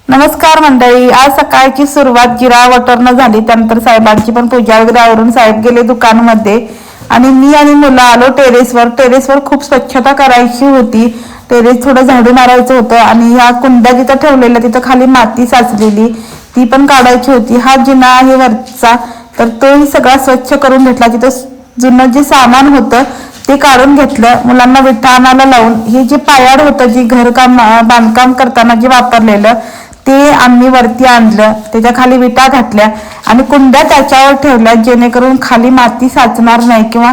नमस्कार मंडळी, आज सकाळची सुरुवात जिरा वटरनं झाली. त्यानंतर साहेबांची पण पूजा वगैरे आवरून साहेब गेले दुकानामध्ये आणि मी आणि मुलं आलो टेरेसवर. टेरेसवर खूप स्वच्छता करायची होती. टेरेस थोडं झाडू मारायचं होतं आणि ह्या कुंड्या जिथं ठेवलेल्या तिथं खाली माती साचलेली ती पण काढायची होती. हा जिना आहे वरचा, तर तोही सगळा स्वच्छ करून घेतला. तिथं जुनं जे सामान होतं ते काढून घेतलं. मुलांना विटा आणायला लावून हे जे पायाड होतं, जे घरकाम बांधकाम करताना जे वापरलेलं ते आम्ही वरती आणलं. त्याच्या खाली विटा घातल्या आणि कुंड्या त्याच्यावर ठेवल्या, जेणेकरून खाली माती साचणार नाही किंवा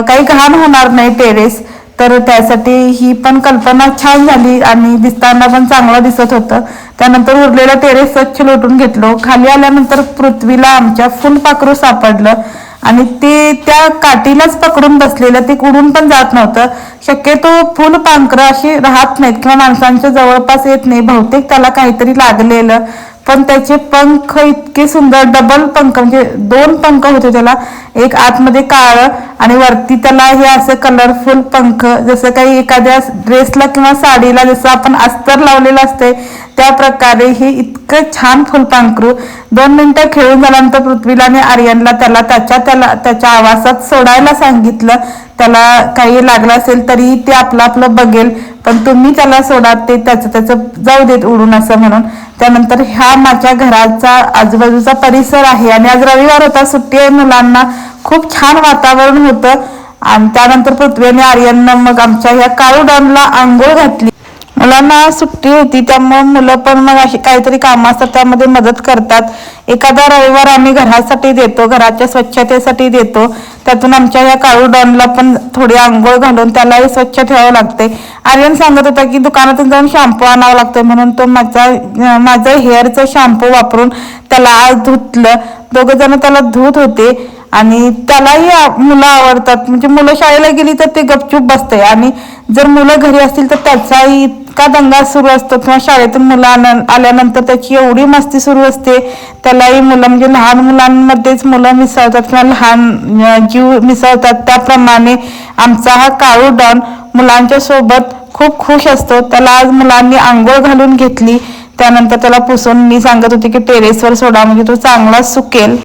काही घाण होणार नाही टेरेस. तर त्यासाठी ही पण कल्पना छान झाली आणि दिसताना पण चांगलं दिसत होतं. त्यानंतर उरलेलं टेरेस स्वच्छ लोटून घेतलो. खाली आल्यानंतर पृथ्वीला आमच्या फुलपाखरू सापडलं आणि ते त्या काठीलाच पकडून बसलेलं, ते उडून पण जात नव्हतं. शक्यतो फुलपाखरं अशी राहत नाहीत किंवा माणसांच्या जवळपास येत नाही. बहुतेक त्याला काहीतरी लागलेलं, पण त्याचे पंख इतके सुंदर, डबल पंख, म्हणजे 2 पंख होते त्याला. एक आतमध्ये काळं आणि वरती त्याला हे असं कलरफुल पंख, जसं काही एखाद्या ड्रेसला किंवा साडीला जसं आपण अस्तर लावलेलं असते त्या प्रकारे हे इतकं छान फुलपाखरू. 2 मिनिटं खेळून झाल्यानंतर पृथ्वीला आणि आर्यनला त्याच्या आवाजात सोडायला सांगितलं. त्याला काही लागलं असेल तरी ते आपलं आपलं बघेल, पण तुम्ही त्याला सोडा, ते त्याचं जाऊ देत उडून असं म्हणून. त्यानंतर ह्या माझ्या घराचा आजूबाजूचा परिसर आहे आणि आज रविवार होता, सुट्टी आहे मुलांना. खूप छान वातावरण होतं आणि त्यानंतर पृथ्वी आणि आर्यननं मग आमच्या ह्या काळू डॉनला आंघोळ घातली. मुलांना सुट्टी होती त्यामुळे मुलं पण मग अशी काहीतरी कामं असतात त्यामध्ये मदत करतात. एखादा रविवार आम्ही घरासाठी देतो, घराच्या स्वच्छतेसाठी देतो. त्यातून आमच्या या काळू डॉनला पण थोडी आंघोळ घालून त्यालाही स्वच्छ ठेवावं लागते. आर्यन सांगत होता की दुकानातून जाऊन शॅम्पू आणावं लागतं, म्हणून तो माझं हेअरचं शॅम्पू वापरून त्याला आज धुतलं. दोघं जण त्याला धुत होते आणि त्यालाही मुलं आवडतात. म्हणजे मुलं शाळेला गेली तर ते गपचूप बसते आणि जर मुलं घरी असतील तर त्याचाही इतका दंगा सुरू असतो किंवा शाळेतून मुलं आल्यानंतर त्याची एवढी मस्ती सुरू असते. त्यालाही मुलं, म्हणजे लहान मुलांमध्येच मुलं मिसळतात किंवा लहान जीव मिसळतात, त्याप्रमाणे आमचा हा काळू डॉन मुलांच्या सोबत खूप खुश असतो. त्याला आज मुलांनी आंघोळ घालून घेतली. त्यानंतर त्याला पुसून मी सांगत होते की टेरेसवर सोडा, म्हणजे तो चांगला सुकेल.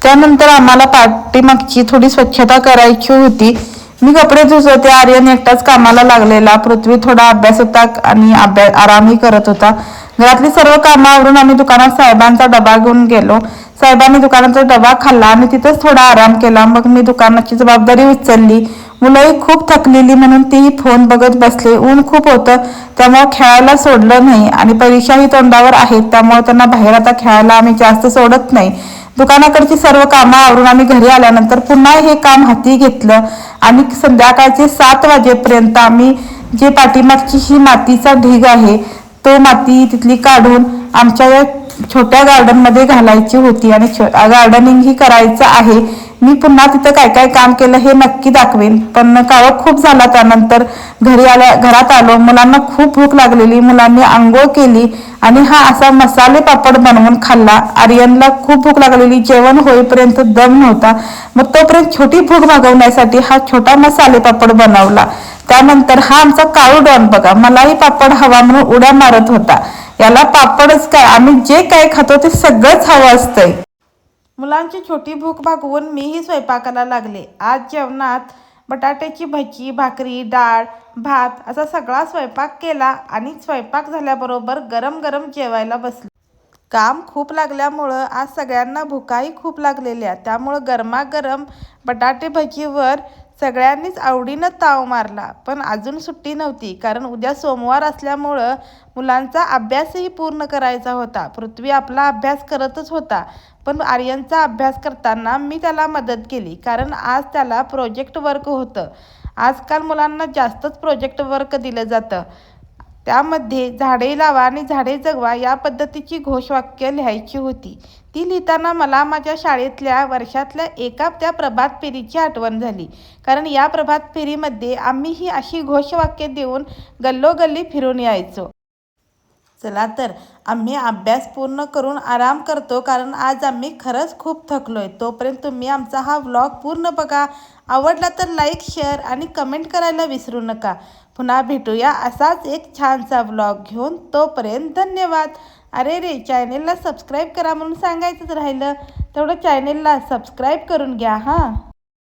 त्यानंतर आम्हाला पाठीमागची थोडी स्वच्छता करायची होती. मी कपडे धुत होते, आर्यन एकटाच कामाला लागलेला. पृथ्वी थोडा अभ्यास होता आणि आरामही करत होता. घरातली सर्व कामं आवरून आम्ही दुकानात साहेबांचा डबा घेऊन गेलो. साहेबांनी दुकानाचा डबा खाल्ला आणि तिथंच थोडा आराम केला. मग मी दुकानाची जबाबदारी उचलली. मुलंही खूप थकलेली म्हणून तेही फोन बघत बसले. ऊन खूप होतं त्यामुळे खेळायला सोडलं नाही आणि परीक्षाही तोंडावर आहेत, त्यामुळे त्यांना बाहेर आता खेळायला आम्ही जास्त सोडत नाही. दुकानाकडची सर्व कामं आवरून आम्ही घरी आल्यानंतर पुन्हा हे काम हाती घेतलं आणि संध्याकाळचे 7 वाजेपर्यंत आम्ही जे पाठीमागची ही मातीचा ढीग आहे तो माती तिथली काढून आमच्या या छोट्या गार्डनमध्ये घालायची होती आणि गार्डनिंग ही करायचं आहे. मी पुन्हा तिथं काय काय काम केलं हे नक्की दाखवेन, पण काळोख खूप झाला. त्यानंतर घरात आलो. मुलांना खूप भूक लागलेली, मुलांनी आंघोळ केली आणि हा असा मसाले पापड बनवून खाल्ला. आर्यनला खूप भूक लागलेली, जेवण होईपर्यंत दम नव्हता. मग तोपर्यंत छोटी भूक भागवण्यासाठी हा छोटा मसाले पापड बनवला. त्यानंतर हा आमचा काळू डॉन बघा, मलाही पापड हवा म्हणून उड्या मारत होता. याला पापडच काय, आम्ही जे काय खातो ते सगळंच हवं असतंय. मुलांची छोटी भूक भागवून मीही स्वयंपाकाला लागले. आज जेवणात बटाट्याची भजी, भाकरी, डाळ, भात असा सगळा स्वयंपाक केला आणि स्वयंपाक झाल्याबरोबर गरम गरम जेवायला बसले. काम खूप लागल्यामुळं आज सगळ्यांना भुकाही खूप लागलेल्या, त्यामुळं गरमागरम बटाटे भजीवर सगळ्यांनीच आवडीनं ताव मारला. पण अजून सुट्टी नव्हती, कारण उद्या सोमवार असल्यामुळं मुलांचा अभ्यासही पूर्ण करायचा होता. पृथ्वी आपला अभ्यास करतच होता, पण आर्यनचा अभ्यास करताना मी त्याला मदत केली, कारण आज त्याला प्रोजेक्ट वर्क होतं. आजकाल मुलांना जास्तच प्रोजेक्ट वर्क दिलं जातं. त्यामध्ये झाडे लावा आणि झाडे जगवा या पद्धतीची घोषवाक्य लिहायची होती. ती लिहिताना मला माझ्या शाळेतल्या वर्षातल्या एका त्या प्रभात फेरीची आठवण झाली, कारण या प्रभात फेरीमध्ये आम्ही ही अशी घोषवाक्य देऊन गल्लोगल्ली फिरून यायचो. चला तर आम्ही अभ्यास पूर्ण करून आराम करतो, कारण आज आम्ही खरंच खूप थकलोय. तोपर्यंत तुम्ही आमचा हा व्लॉग पूर्ण बघा. आवडला तर लाईक, शेअर आणि कमेंट करायला विसरू नका. पुन्हा भेटूया असाच एक छानसा व्लॉग घेऊन. तोपर्यंत धन्यवाद. अरे रे, चॅनेलला सबस्क्राईब करा म्हणून सांगायचंच राहिलं. तेवढं चॅनेलला सबस्क्राईब करून घ्या हां.